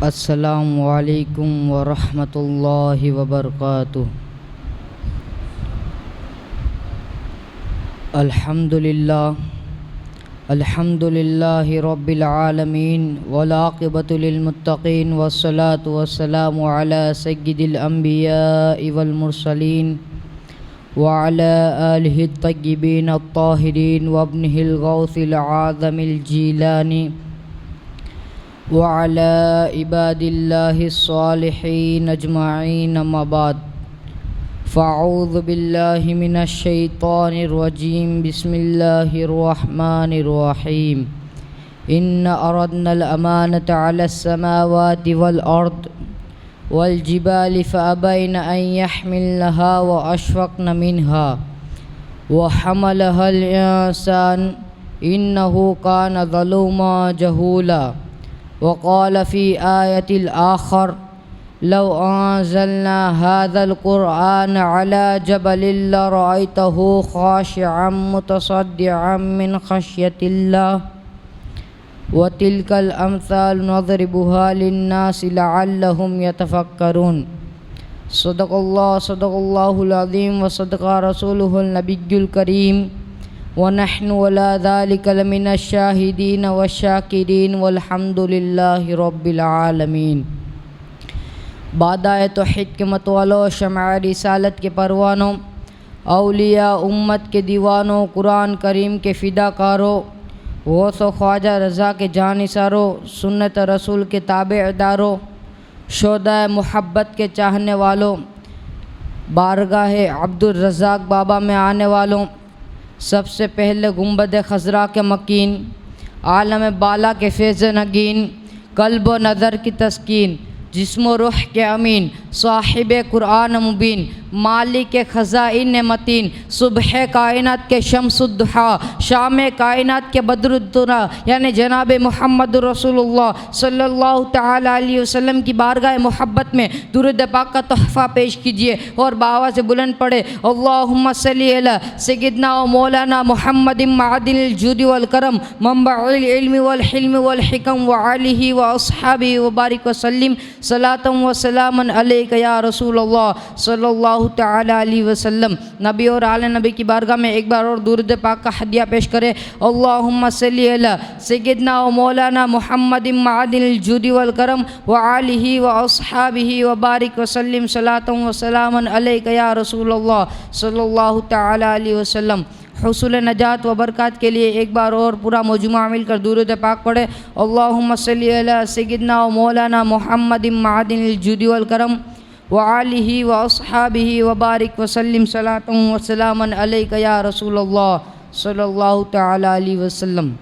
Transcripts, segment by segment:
अस्सलामु अलैकुम वरहमतुल्लाहि वबरकातुह। अल्हम्दुलिल्लाहि रब्बिल आलमीन वल आक़िबतु लिल मुत्तक़ीन वस्सलातु वस्सलामु अला सय्यिदिल अंबियाइ वल मुरसलीन व अला आलिहि अत्तय्यिबीन अत्ताहिरीन व इब्निहिल गौसिल आज़मिल जीलानी व अला इबादिल्लाहिस सालिहीन अजमईन अम्मा बाद। फ़अऊज़ु बिल्लाहि मिनश शैतानिर रजीम बिस्मिल्लाहिर रहमानिर रहीम। इन्ना अरदनल अमानता अलस समावाति वल अर्द वल जिबालि फ़अबैन अन यहमिलनहा व अशफ़क़न मिनहा व हमलहल इंसान इन्नहु कान ज़लूमा जहूला। वक़ाल फ़ी आयतिल आख़र लौ अंज़लना हाज़ल क़ुरआन अला जबलिन लरअयतहु ख़ाशिअम मुतसद्दिअम मिन ख़श्यतिल्लाह व तिल्कल अम्सालु नज़रिबुहा लिन्नासि लअल्लहुम यतफ़क्करून। सदक़ल्लाहुल अज़ीम व सदक़ा रसूलुहुन नबियुल करीम व नहनु अला ज़ालिका लमिनश शाहिदीन व शाकिरीन वल्हम्दुलिल्लाहि रब्बिल आलमीन। बादाए तौहीद के मतवालों, शमअ रिसालत के परवानों, औलिया उम्मत के दीवानों, कुरान करीम के फ़िदाकारों, गौस व ख्वाजा रज़ा के जानिसारों, सुन्नत रसूल के ताबेदारों, शोहदाए मोहब्बत के चाहने वालों, बारगाह अब्दुल रज़ाक बाबा में आने वालों, सबसे पहले गुंबद खज़रा के मकीन, आलम बाला के फैज़ नगीन, कल्ब व नज़र की तस्कीन, जिस्म व रूह के अमीन, साहिब कुरान मुबीन, मालिक ख़ज़ाइन मतीन, सुबह कायनात के शम्सुद्दुहा, शाम कायनात के बद्रुद्दुना यानी जनाब मुहम्मद रसूलुल्लाह सल्लल्लाहु तआला अलैहि वसल्लम की बारगाह मोहब्बत में दुरूद पाक का तोहफ़ा पेश कीजिए और बावा से बुलंद पढ़े अल्लाहुम्मा सल्ली अला सय्यिदना व मौलाना मुहम्मदिन मअदिनिल जुदी वल करम मंबउल इल्मि वल हिल्मि वल हिकम व आलिहि व अस्हाबिहि व बारिक व सल्लिम सलातम व सलामन अलैका या रसूलल्लाह सल्लल्लाहु तआला अलैहि वसल्लम। नबी और आले नबी की बारगाह में एक बार और दुरूद पाक का हदिया पेश करें अल्लाहुम्मा सल्ली अला सय्यिदना व मौलाना मुहम्मदिन मअदिनिल जुदी वल करम व आलिहि व अस्हाबिहि व बारिक व सल्लिम सलातम व सलामन अलैका या रसूलल्लाह सल्लल्लाहु तआला अलैहि वसल्लम। हुसूल नजात व बरक़ात के लिए एक बार और पूरा मजमुआ मिलकर दुरूद पाक पढ़े अल्लाहुम्मा सल्ली अला सय्यिदना व मौलाना मुहम्मदिन मअदिनिल जुदी वल करम व आलिहि व अस्हाबिहि व बारिक व सल्लिम सलातम व सलामन अलैका या रसूलल्लाह सल्लल्लाहु तआला अलैहि वसल्लम।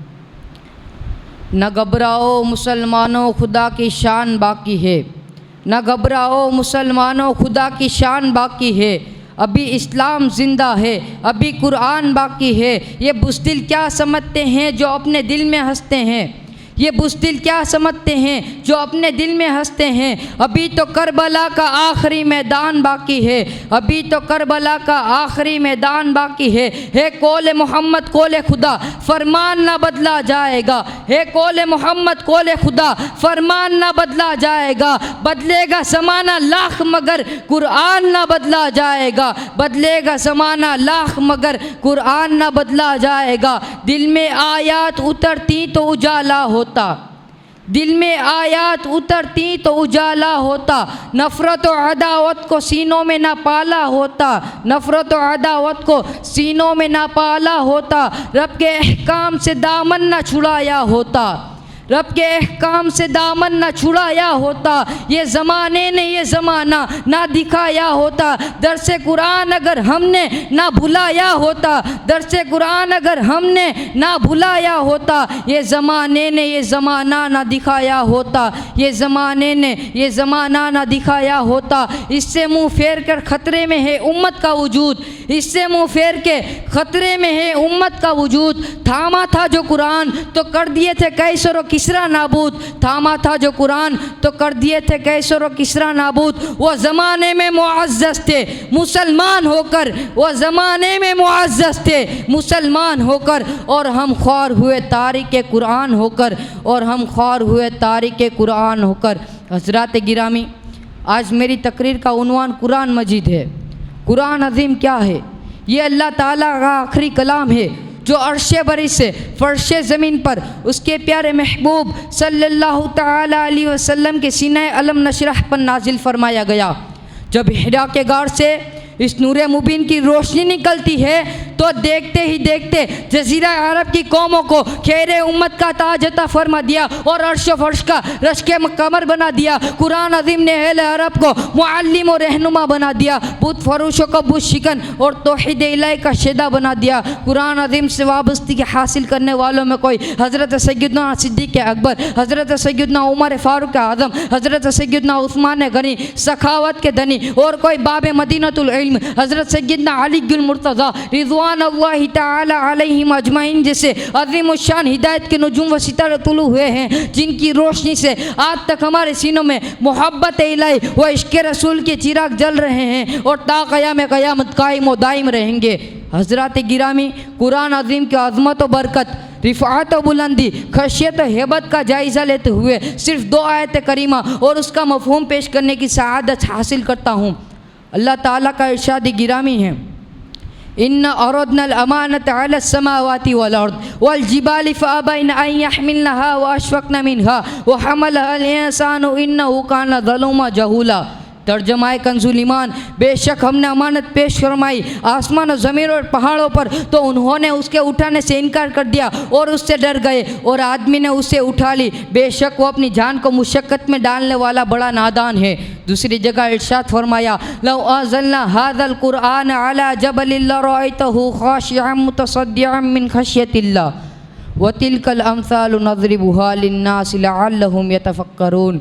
न घबराओ मुसलमानों, खुदा की शान बाकी है। न घबराओ मुसलमानों, खुदा की शान बाकी है। अभी इस्लाम ज़िंदा है, अभी कुरान बाकी है। ये बुज़दिल क्या समझते हैं जो अपने दिल में हंसते हैं। ये बुज़दिल क्या समझते हैं जो अपने दिल में हंसते हैं। अभी तो करबला का आखिरी मैदान बाकी है, अभी तो करबला का आखिरी मैदान बाकी है कौले मोहम्मद कौले खुदा फरमान ना बदला जाएगा। है कौले मोहम्मद कौले खुदा फरमान ना बदला जाएगा। बदलेगा ज़माना लाख मगर कुरान ना बदला जाएगा। बदलेगा ज़माना लाख मगर कुरान ना बदला जाएगा। दिल में आयात उतरती तो उजाला होता, दिल में आयात उतरती तो उजाला होता। नफ़रत व अदावत को सीनों में ना पाला होता, नफ़रत व अदावत को सीनों में ना पाला होता। रब के अहकाम से दामन ना छुड़ाया होता, रब के अहकाम से दामन ना छुड़ाया होता। ये ज़माने ने ये ज़माना ना दिखाया होता। दरसे कुरान अगर हमने ना भुलाया होता, दरसे कुरान अगर हमने ना भुलाया होता। ये ज़माने ने ये ज़माना ना दिखाया होता, ये ज़माने ने ये ज़माना ना दिखाया होता। इससे मुँह फेर कर ख़तरे में है उम्मत का वजूद, इससे मुँह फेर के ख़तरे में है उम्मत का वजूद। थामा था जो कुरान तो कर दिए थे कैसर व किसरा नाबूद। थामा था जो कुरान तो कर दिए थे कैसर व किसरा नाबूद। वो ज़माने में मुअज़्ज़ज़ थे मुसलमान होकर, वो ज़माने में मुअज़्ज़ज़ थे मुसलमान होकर, और हम ख्वार हुए तारिक कुरान होकर, और हम ख्वार हुए तारिक कुरान होकर। हज़रात गिरामी, आज मेरी तकरीर का उन्वान कुरान मजीद है। कुरान अज़ीम क्या है? ये अल्लाह ताला का आखिरी कलाम है जो अर्शे बरी से फ़र्शे ज़मीन पर उसके प्यारे महबूब सल्लल्लाहु ताला अलैहि वसल्लम के सीने अलम नशरह पर नाजिल फरमाया गया। जब हिरा के गार से इस नूरे मुबीन की रोशनी निकलती है तो देखते ही देखते जज़ीरा अरब की कौमों को खैर उम्मत का ताज अता फरमा दिया और अर्श फर्श का रश्के कमर बना दिया। कुरान अज़ीम ने अहले अरब को मुअल्लिम और रहनुमा बना दिया, बुत फरोशों को बुत शिकन और तौहीद इलाही का शेदा बना दिया। कुरान अज़ीम से वाबस्तगी हासिल करने वालों में कोई हज़रत सैयदना सिद्दीक़ अकबर, हज़रत सैयदना उमर फ़ारूक आज़म, हज़रत सैयदना उस्मान गनी सखावत के धनी, और कोई बाब मदीनतुल इल्म हज़रत सैयदना अली मुर्तज़ा रिज़वान अल्लाह ताला अलैहिम अजमाइन जैसे अज़ीम शान हिदायत के नुजूम व सितारे तुलू हुए हैं, जिनकी रोशनी से आज तक हमारे सीनों में मोहब्बत इलाही व इश्क़ रसूल के चिराग जल रहे हैं और ता क़याम क़यामत कायम व दायम रहेंगे। हज़रात गिरामी, कुरान अज़ीम की अज़मत व बरकत, रिफ़ात व बुलंदी, खशियत व हेबत का जायज़ा लेते हुए सिर्फ़ 2 आयत करीमा और उसका मफ़हूम पेश करने की सआदत हासिल करता हूँ। अल्लाह ताला का इरशाद गिरामी है, इन्ना अरदनल अमानत अला समावाति वल अर्द वल जिबाली फ़अबैन अन यहमिलनहा व अशफ़क़न मिनहा व हमलहल इंसानु इन्नहु कान ज़लूमा जहूला। तर्जमाए कंजुल ईमान, बेशक हमने अमानत पेश फरमाई आसमान और ज़मीन और पहाड़ों पर, तो उन्होंने उसके उठाने से इनकार कर दिया और उससे डर गए, और आदमी ने उसे उठा ली, बेशक वो अपनी जान को मुशक्क़त में डालने वाला बड़ा नादान है। दूसरी जगह इरशाद फरमाया, लौ अंज़लना हाज़ल कुरआन अला जबलिन लरअयतहु ख़ाशिअन मुतसद्दिअन मिन खश्यतिल्लाह व तिलकल अमसालु नज़रिबुहा लिन्नासि लअल्लहुम यतफ़क्करून।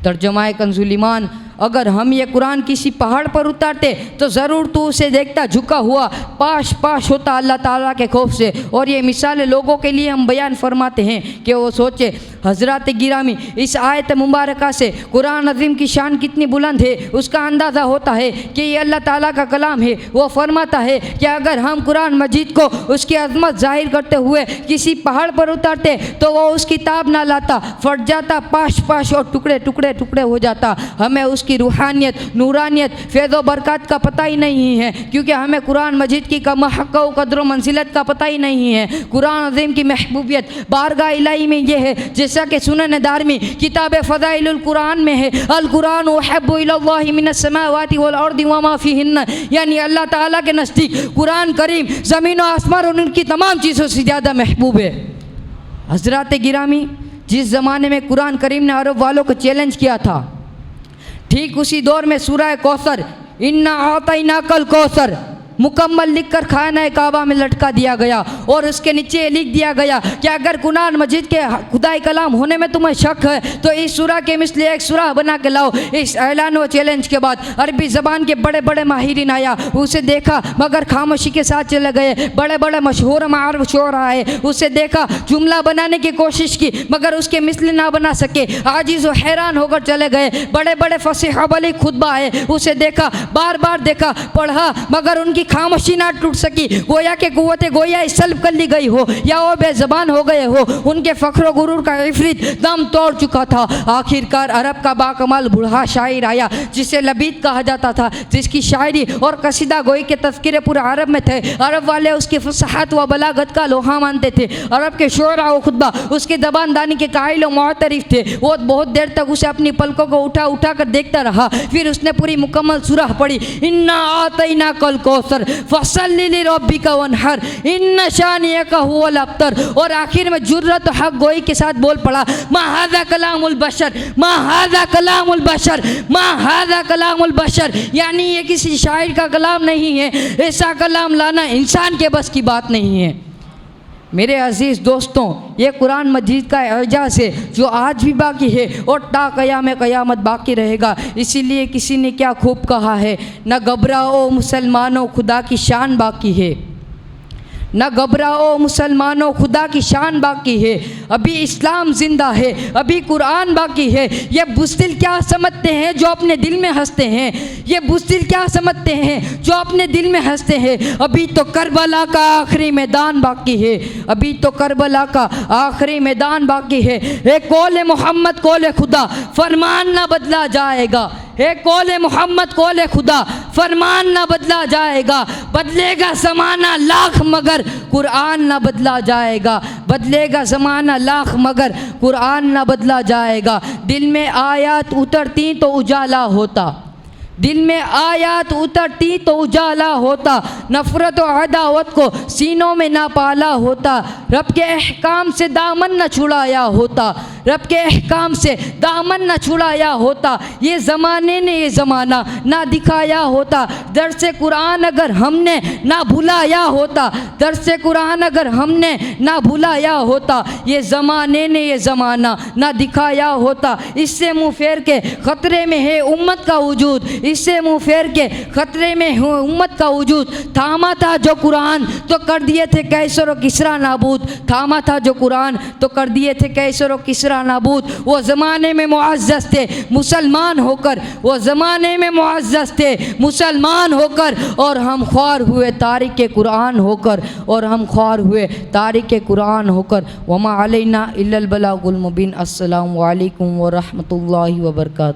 तर्जमाए कंजुल ईमान, अगर हम ये कुरान किसी पहाड़ पर उतारते तो ज़रूर तू उसे देखता झुका हुआ पाश पाश होता अल्लाह ताला के खौफ से। और ये मिसालें लोगों के लिए हम बयान फरमाते हैं कि वो सोचे। हज़रात गिरामी, इस आयत मुबारका से कुरान अज़ीम की शान कितनी बुलंद है उसका अंदाज़ा होता है कि ये अल्लाह ताला का कलाम है। वो फरमाता है कि अगर हम कुरान मजीद को उसकी अज़मत ज़ाहिर करते हुए किसी पहाड़ पर उतारते तो वो उस किताब ना लाता, फट जाता पाश पाश और टुकड़े टुकड़े टुकड़े हो जाता। हमें उसकी रूहानियत, नूरानियत, फैज़ व बरकत का पता ही नहीं है, क्योंकि हमें कुरान मजीद की हक़ व क़द्र व मंजिलत का पता ही नहीं है। कुरान अज़ीम की महबूबियत बारगाह इलाही में ये है, जैसा कि सुनन दारमी किताब फ़ज़ाइलुल कुरान में है, अल कुरान अहब्बु इलल्लाहि मिनस समावाति वल अर्दि व मा फ़ीहिन्ना, यानी अल्लाह ताला के नज़दीक कुरान करीम ज़मीन और आसमान और उनकी तमाम चीज़ों से ज़्यादा महबूब है। हज़रात गिरामी, जिस ज़माने में कुरान करीम ने अरब वालों को चैलेंज किया था, ठीक उसी दौर में सूरह कौसर, इन्ना आतैनाकल कौसर, मुकम्मल लिखकर खाना काबा में लटका दिया गया और उसके नीचे लिख दिया गया कि अगर कुरान मजीद के खुदाई कलाम होने में तुम्हें शक है तो इस सूरह के मिसल एक सूरह बना के लाओ। इस ऐलान व चैलेंज के बाद अरबी ज़बान के बड़े बड़े माहिरीन आया, उसे देखा मगर खामोशी के साथ चले गए। बड़े बड़े मशहूर मारूफ शोरा आए, उसे देखा, जुमला बनाने की कोशिश की मगर उसके मिसल ना बना सके, आजिज़ व हैरान होकर चले गए। बड़े बड़े फसीह बलीग खुतबा आए, उसे देखा, बार बार देखा, पढ़ा मगर उनकी खामोशी ना टूट सकी, गोया के कुव्वते गोया सल्ब कर ली गई हो या वो बेज़बान हो गए हो। उनके फ़ख्र गुरूर का इफ़रीत दम तोड़ चुका था। आखिरकार अरब का बाकमाल बूढ़ा शायर आया जिसे लबीद कहा जाता था, जिसकी शायरी और कसीदा गोई के तज़किरे पूरे अरब में थे। अरब वाले उसकी फसाहत व बलागत का लोहा मानते थे। अरब के शोरा व खुतबा उसकी ज़बानदानी के कायल व मुअतरिफ़ थे। वो बहुत देर तक उसे अपनी पलकों को उठा उठा कर देखता रहा। फिर उसने पूरी मुकम्मल सूरह पढ़ी, इन्ना आतैनाकल कौसर फसल्लि लिरब्बिका वन्हर इन्ना शानिअका हुवल अब्तर। और आखिर में जुर्रत हक गोई के साथ बोल पड़ा, मा हाज़ा कलामुल बशर, मा हाज़ा कलामुल बशर, मा हाज़ा कलामुल बशर, यानी ये किसी शायर का कलाम नहीं है, ऐसा कलाम लाना इंसान के बस की बात नहीं है। मेरे अज़ीज़ दोस्तों, ये कुरान मजीद का एजाज़ है जो आज भी बाकी है और ता क़याम क़यामत बाकी रहेगा। इसीलिए किसी ने क्या खूब कहा है, न घबराओ मुसलमानों खुदा की शान बाकी है, न घबराओ मुसलमानों खुदा की शान बाकी है, अभी इस्लाम ज़िंदा है, अभी कुरान बाकी है। ये बुज़दिल क्या समझते हैं जो अपने दिल में हंसते हैं, ये बुज़दिल क्या समझते हैं जो अपने दिल में हंसते हैं। अभी तो करबला का आखिरी मैदान बाकी है, अभी तो करबला का आखिरी मैदान बाकी है। ए कौले मोहम्मद कौले खुदा फरमान ना बदला जाएगा, हे कौले मोहम्मद कौले खुदा फरमान ना बदला जाएगा। बदलेगा ज़माना लाख मगर कुरान ना बदला जाएगा, बदलेगा ज़माना लाख मगर कुरान ना बदला जाएगा। दिल में आयत उतरती तो उजाला होता, दिल में आयत उतरती तो उजाला होता, नफ़रत और अदावत को सीनों में ना पाला होता। रब के अहकाम से दामन न छुड़ाया होता, रब के अहकाम से दामन न छुड़ाया होता। ये ज़माने ने ये ज़माना ना दिखाया होता, दर्स कुरान अगर हमने ना भुलाया होता, दर्स कुरान अगर हमने ना भुलाया होता। ये ज़माने ने ये ज़माना ना दिखाया होता। इससे मुँह फेर के ख़तरे में है उम्मत का वजूद, इससे मुँह फेर के ख़तरे में है उम्मत का वजूद। थामा था जो कुरान तो कर दिए थे कैसर और किसरा नाबूद, थामा था जो कुरान तो कर दिए थे कैसर और किसरा नाबूद। वो ज़माने में मुअज़्ज़ज़ थे मुसलमान होकर, वो ज़माने में मुअज़्ज़ज़ थे मुसलमान होकर, और हम ख्वार हुए तारिक कुरान होकर, और हम ख्वार हुए तारिक कुरान होकर। वमा अलैना इल्लल बलागुल मुबीन। अस्सलामु अलैकुम व रहमतुल्लाहि व बरकातुहू।